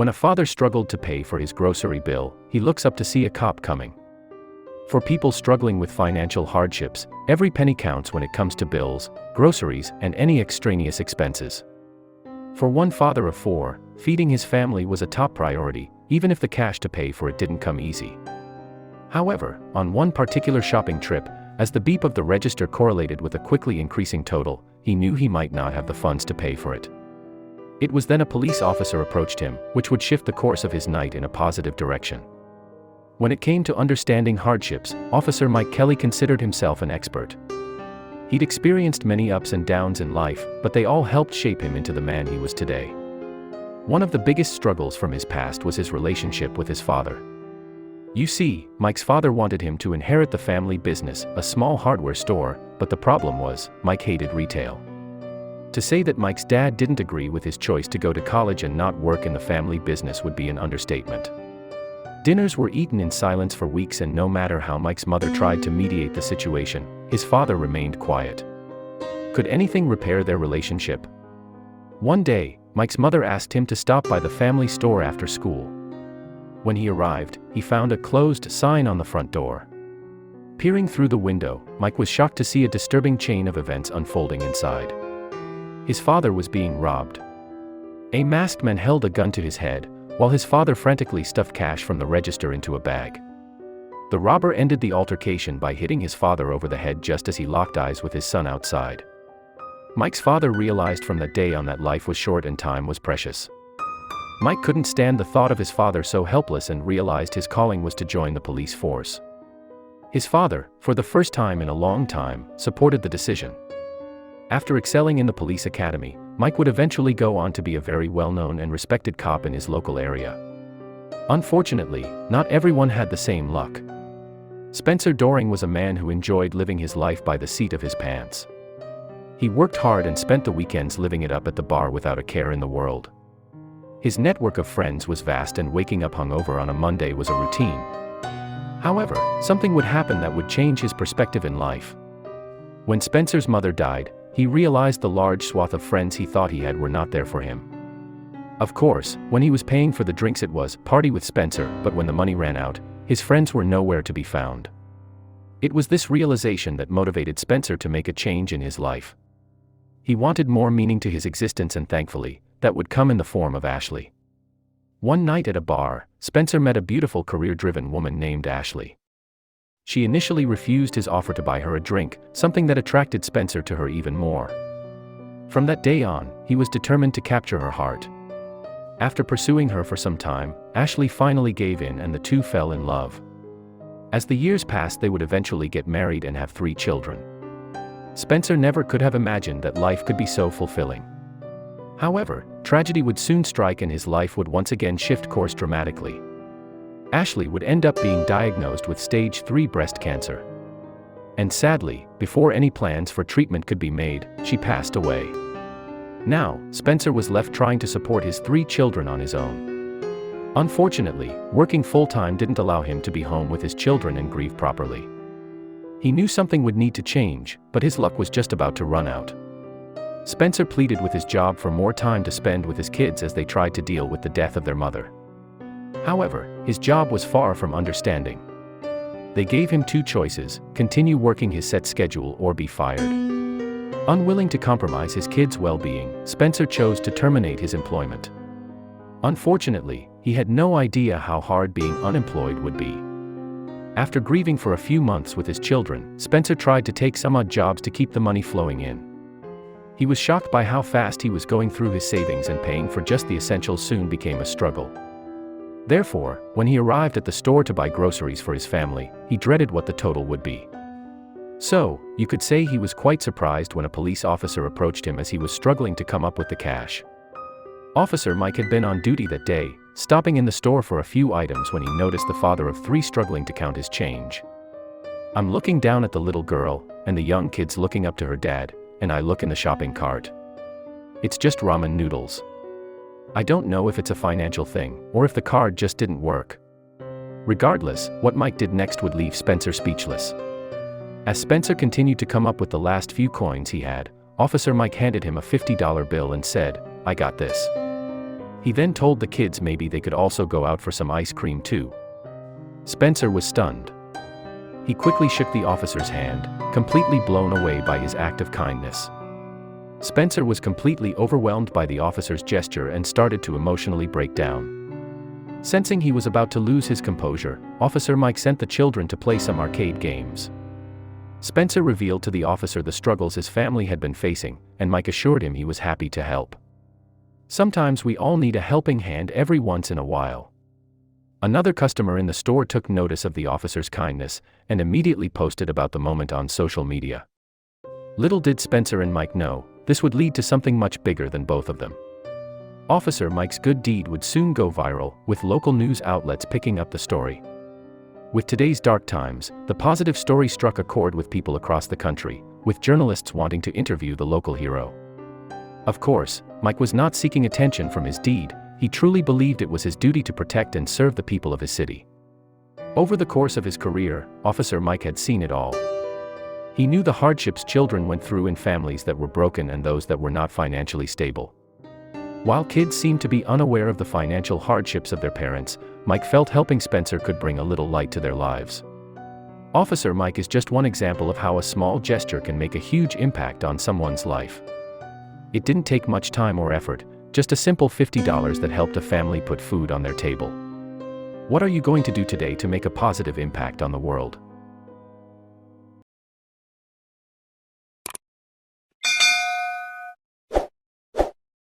When a father struggled to pay for his grocery bill, he looks up to see a cop coming. For people struggling with financial hardships, every penny counts when it comes to bills, groceries, and any extraneous expenses. For one father of 4, feeding his family was a top priority, even if the cash to pay for it didn't come easy. However, on one particular shopping trip, as the beep of the register correlated with a quickly increasing total, he knew he might not have the funds to pay for it. It was then a police officer approached him, which would shift the course of his night in a positive direction. When it came to understanding hardships, Officer Mike Kelly considered himself an expert. He'd experienced many ups and downs in life, but they all helped shape him into the man he was today. One of the biggest struggles from his past was his relationship with his father. You see, Mike's father wanted him to inherit the family business, a small hardware store, but the problem was, Mike hated retail. To say that Mike's dad didn't agree with his choice to go to college and not work in the family business would be an understatement. Dinners were eaten in silence for weeks, and no matter how Mike's mother tried to mediate the situation, his father remained quiet. Could anything repair their relationship? One day, Mike's mother asked him to stop by the family store after school. When he arrived, he found a closed sign on the front door. Peering through the window, Mike was shocked to see a disturbing chain of events unfolding inside. His father was being robbed. A masked man held a gun to his head, while his father frantically stuffed cash from the register into a bag. The robber ended the altercation by hitting his father over the head just as he locked eyes with his son outside. Mike's father realized from that day on that life was short and time was precious. Mike couldn't stand the thought of his father so helpless and realized his calling was to join the police force. His father, for the first time in a long time, supported the decision. After excelling in the police academy, Mike would eventually go on to be a very well-known and respected cop in his local area. Unfortunately, not everyone had the same luck. Spencer Doring was a man who enjoyed living his life by the seat of his pants. He worked hard and spent the weekends living it up at the bar without a care in the world. His network of friends was vast, and waking up hungover on a Monday was a routine. However, something would happen that would change his perspective in life. When Spencer's mother died, he realized the large swath of friends he thought he had were not there for him. Of course, when he was paying for the drinks it was party with Spencer, but when the money ran out, his friends were nowhere to be found. It was this realization that motivated Spencer to make a change in his life. He wanted more meaning to his existence, and thankfully, that would come in the form of Ashley. One night at a bar, Spencer met a beautiful career-driven woman named Ashley. She initially refused his offer to buy her a drink, something that attracted Spencer to her even more. From that day on, he was determined to capture her heart. After pursuing her for some time, Ashley finally gave in and the two fell in love. As the years passed, they would eventually get married and have 3 children. Spencer never could have imagined that life could be so fulfilling. However, tragedy would soon strike and his life would once again shift course dramatically. Ashley would end up being diagnosed with stage 3 breast cancer. And sadly, before any plans for treatment could be made, she passed away. Now, Spencer was left trying to support his 3 children on his own. Unfortunately, working full-time didn't allow him to be home with his children and grieve properly. He knew something would need to change, but his luck was just about to run out. Spencer pleaded with his job for more time to spend with his kids as they tried to deal with the death of their mother. However, his job was far from understanding. They gave him 2 choices: continue working his set schedule or be fired. Unwilling to compromise his kids' well-being, Spencer chose to terminate his employment. Unfortunately, he had no idea how hard being unemployed would be. After grieving for a few months with his children, Spencer tried to take some odd jobs to keep the money flowing in. He was shocked by how fast he was going through his savings, and paying for just the essentials soon became a struggle. Therefore, when he arrived at the store to buy groceries for his family, he dreaded what the total would be. So, you could say he was quite surprised when a police officer approached him as he was struggling to come up with the cash. Officer Mike had been on duty that day, stopping in the store for a few items when he noticed the father of 3 struggling to count his change. "I'm looking down at the little girl, and the young kid's looking up to her dad, and I look in the shopping cart. It's just ramen noodles. I don't know if it's a financial thing, or if the card just didn't work." Regardless, what Mike did next would leave Spencer speechless. As Spencer continued to come up with the last few coins he had, Officer Mike handed him a $50 bill and said, "I got this. He then told the kids maybe they could also go out for some ice cream too. Spencer was stunned. He quickly shook the officer's hand, completely blown away by his act of kindness. Spencer was completely overwhelmed by the officer's gesture and started to emotionally break down. Sensing he was about to lose his composure, Officer Mike sent the children to play some arcade games. Spencer revealed to the officer the struggles his family had been facing, and Mike assured him he was happy to help. Sometimes we all need a helping hand every once in a while. Another customer in the store took notice of the officer's kindness and immediately posted about the moment on social media. Little did Spencer and Mike know, this would lead to something much bigger than both of them. Officer Mike's good deed would soon go viral, with local news outlets picking up the story. With today's dark times, the positive story struck a chord with people across the country, with journalists wanting to interview the local hero. Of course, Mike was not seeking attention from his deed. He truly believed it was his duty to protect and serve the people of his city. Over the course of his career, Officer Mike had seen it all. He knew the hardships children went through in families that were broken and those that were not financially stable. While kids seemed to be unaware of the financial hardships of their parents, Mike felt helping Spencer could bring a little light to their lives. Officer Mike is just one example of how a small gesture can make a huge impact on someone's life. It didn't take much time or effort, just a simple $50 that helped a family put food on their table. What are you going to do today to make a positive impact on the world?